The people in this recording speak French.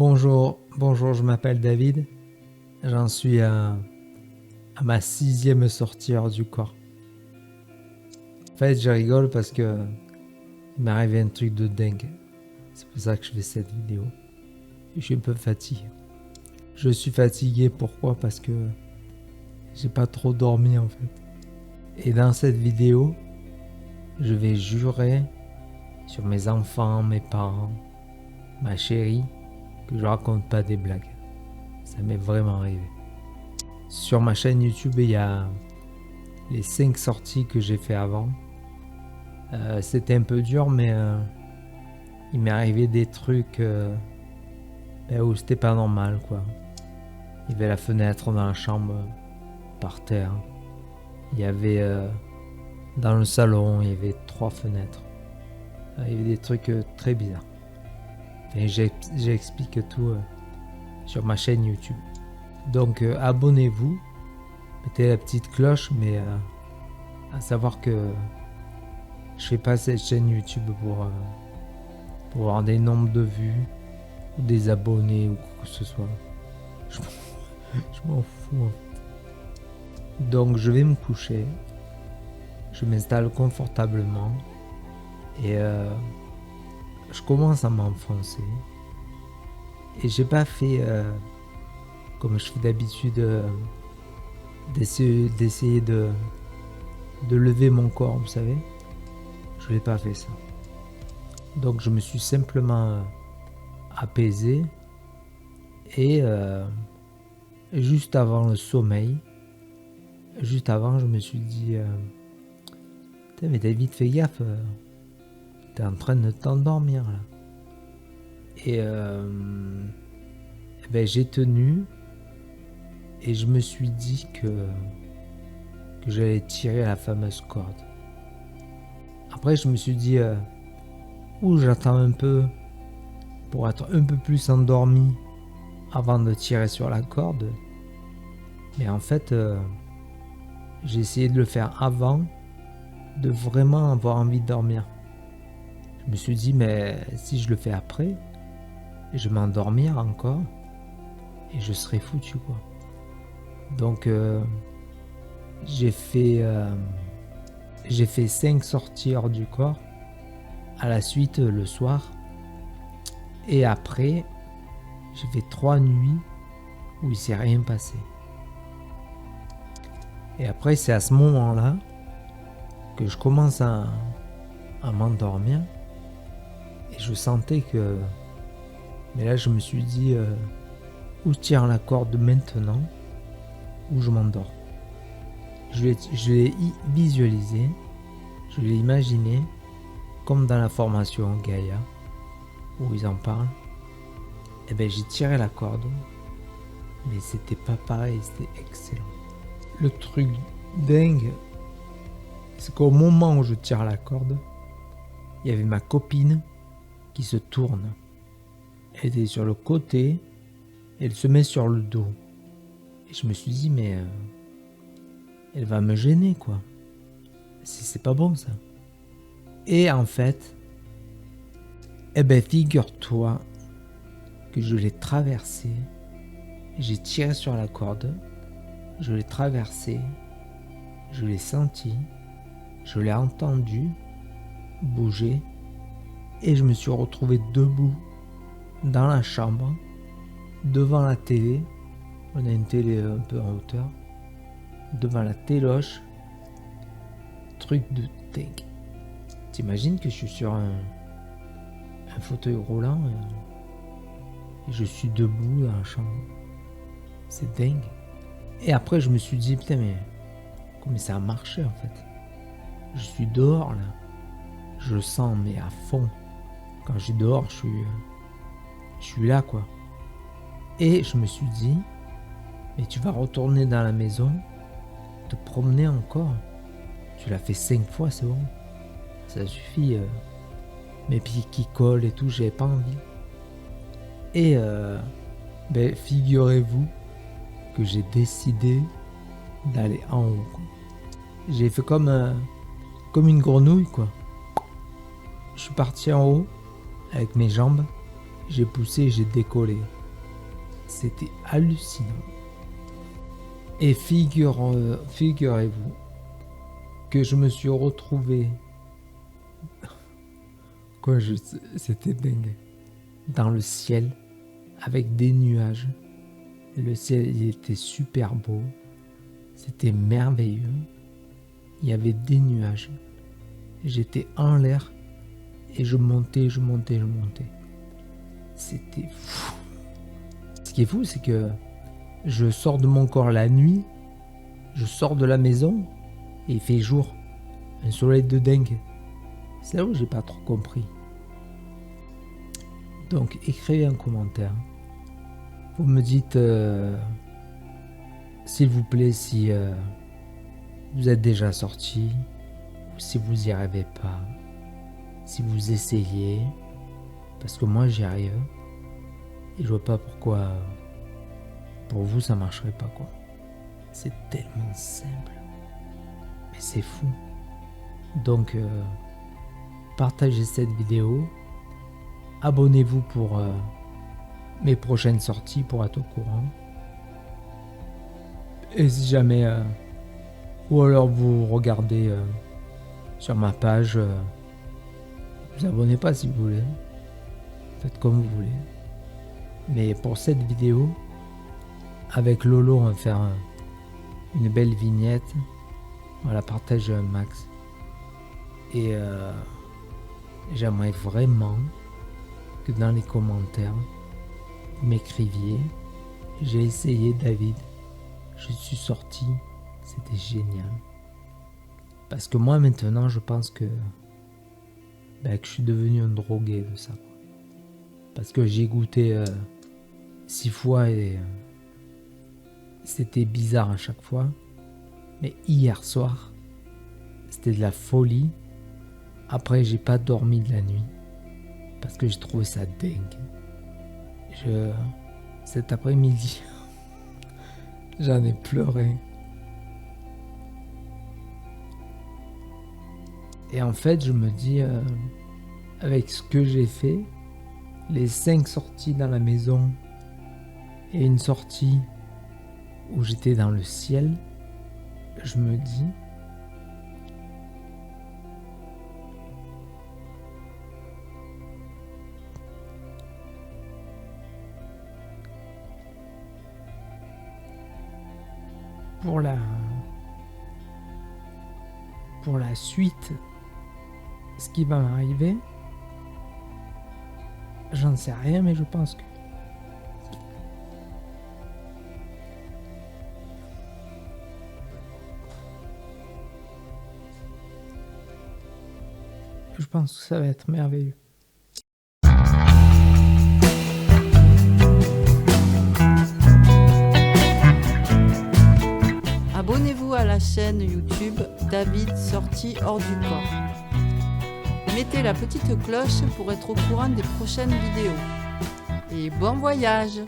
Bonjour, je m'appelle David. J'en suis à ma 6e sortie hors du corps. En fait, je rigole parce que il m'est arrivé un truc de dingue. C'est pour ça que je fais cette vidéo. Et je suis un peu fatigué. Je suis fatigué, pourquoi? Parce que j'ai pas trop dormi en fait. Et dans cette vidéo, je vais jurer sur mes enfants, mes parents, ma chérie, que je raconte pas des blagues. Ça m'est vraiment arrivé. Sur ma chaîne YouTube, il y a les 5 sorties que j'ai fait avant. C'était un peu dur, mais il m'est arrivé des trucs où c'était pas normal, quoi. Il y avait la fenêtre dans la chambre par terre. Il y avait dans le salon, il y avait 3 fenêtres. Il y avait des trucs très bizarres. Et j'explique tout sur ma chaîne YouTube. Donc abonnez-vous, mettez la petite cloche, mais à savoir que je fais pas cette chaîne YouTube pour avoir des nombres de vues ou des abonnés ou quoi que ce soit. Je m'en fous. Donc je vais me coucher, je m'installe confortablement et je commence à m'enfoncer. Et j'ai pas fait comme je fais d'habitude d'essayer de lever mon corps, vous savez. Je n'ai pas fait ça. Donc je me suis simplement apaisé et juste avant le sommeil, juste avant, je me suis dit putain, mais David, fais gaffe, t'es en train de t'endormir là. Et j'ai tenu et je me suis dit que j'allais tirer la fameuse corde. Après, je me suis dit, j'attends un peu pour être un peu plus endormi avant de tirer sur la corde. Mais en fait, j'ai essayé de le faire avant de vraiment avoir envie de dormir. Je me suis dit, mais si je le fais après, je vais m'endormir encore et je serai foutu, quoi. Donc, j'ai fait 5 sorties hors du corps à la suite le soir. Et après, j'ai fait 3 nuits où il s'est rien passé. Et après, c'est à ce moment-là que je commence à m'endormir. Et je sentais que... Mais là, je me suis dit, où je tire la corde maintenant, ou je m'endors. Je l'ai visualisé, je l'ai imaginé, comme dans la formation Gaïa, où ils en parlent. Et j'ai tiré la corde, mais c'était pas pareil, c'était excellent. Le truc dingue, c'est qu'au moment où je tire la corde, il y avait ma copine qui se tourne. Elle était sur le côté, elle se met sur le dos. Et je me suis dit, mais elle va me gêner, quoi. C'est pas bon, ça. Et en fait, figure-toi que je l'ai traversé. J'ai tiré sur la corde. Je l'ai traversé. Je l'ai senti. Je l'ai entendu bouger. Et je me suis retrouvé debout dans la chambre, devant la télé. On a une télé un peu en hauteur. Devant la téloche. Truc de dingue. T'imagines que je suis sur un fauteuil roulant et je suis debout dans la chambre. C'est dingue. Et après je me suis dit, putain, mais comment ça a marché en fait. Je suis dehors là. Je le sens mais à fond. Quand je suis dehors, je suis là, quoi. Et je me suis dit, mais tu vas retourner dans la maison, te promener encore. Tu l'as fait 5 fois, c'est bon. Ça suffit. Mes pieds qui collent et tout, j'avais pas envie. Et figurez-vous que j'ai décidé d'aller en haut, quoi. J'ai fait comme une grenouille, quoi. Je suis parti en haut avec mes jambes. j'ai poussé, j'ai décollé. C'était hallucinant. Et figurez-vous que je me suis retrouvé, c'était dingue, dans le ciel avec des nuages. Le ciel il était super beau, c'était merveilleux. Il y avait des nuages. J'étais en l'air et je montais. C'était fou. Ce qui est fou, c'est que je sors de mon corps la nuit, je sors de la maison et il fait jour. Un soleil de dingue. C'est là où j'ai pas trop compris. Donc écrivez un commentaire. Vous me dites, s'il vous plaît, si vous êtes déjà sorti, ou si vous n'y arrivez pas, si vous essayez, parce que moi j'y arrive, et je vois pas pourquoi pour vous ça marcherait pas quoi. C'est tellement simple, mais c'est fou. Donc partagez cette vidéo, abonnez-vous pour mes prochaines sorties pour être au courant. Et si jamais ou alors vous regardez sur ma page, vous abonnez pas si vous voulez, faites comme vous voulez. Mais pour cette vidéo, avec Lolo, on va faire une belle vignette. Voilà, partagez un max. Et j'aimerais vraiment que dans les commentaires, vous m'écriviez. J'ai essayé, David. Je suis sorti. C'était génial. Parce que moi, maintenant, je pense que je suis devenu un drogué de ça. Parce que j'ai goûté 6 fois et c'était bizarre à chaque fois. Mais hier soir, c'était de la folie. Après, j'ai pas dormi de la nuit. Parce que j'ai trouvé ça dingue. Cet après-midi, j'en ai pleuré. Et en fait, je me dis, avec ce que j'ai fait, les 5 sorties dans la maison et une sortie où j'étais dans le ciel, je me dis, pour la suite, ce qui va m'arriver, j'en sais rien, mais je pense que ça va être merveilleux. Abonnez-vous à la chaîne YouTube David sorti hors du corps. Mettez la petite cloche pour être au courant des prochaines vidéos. Et bon voyage!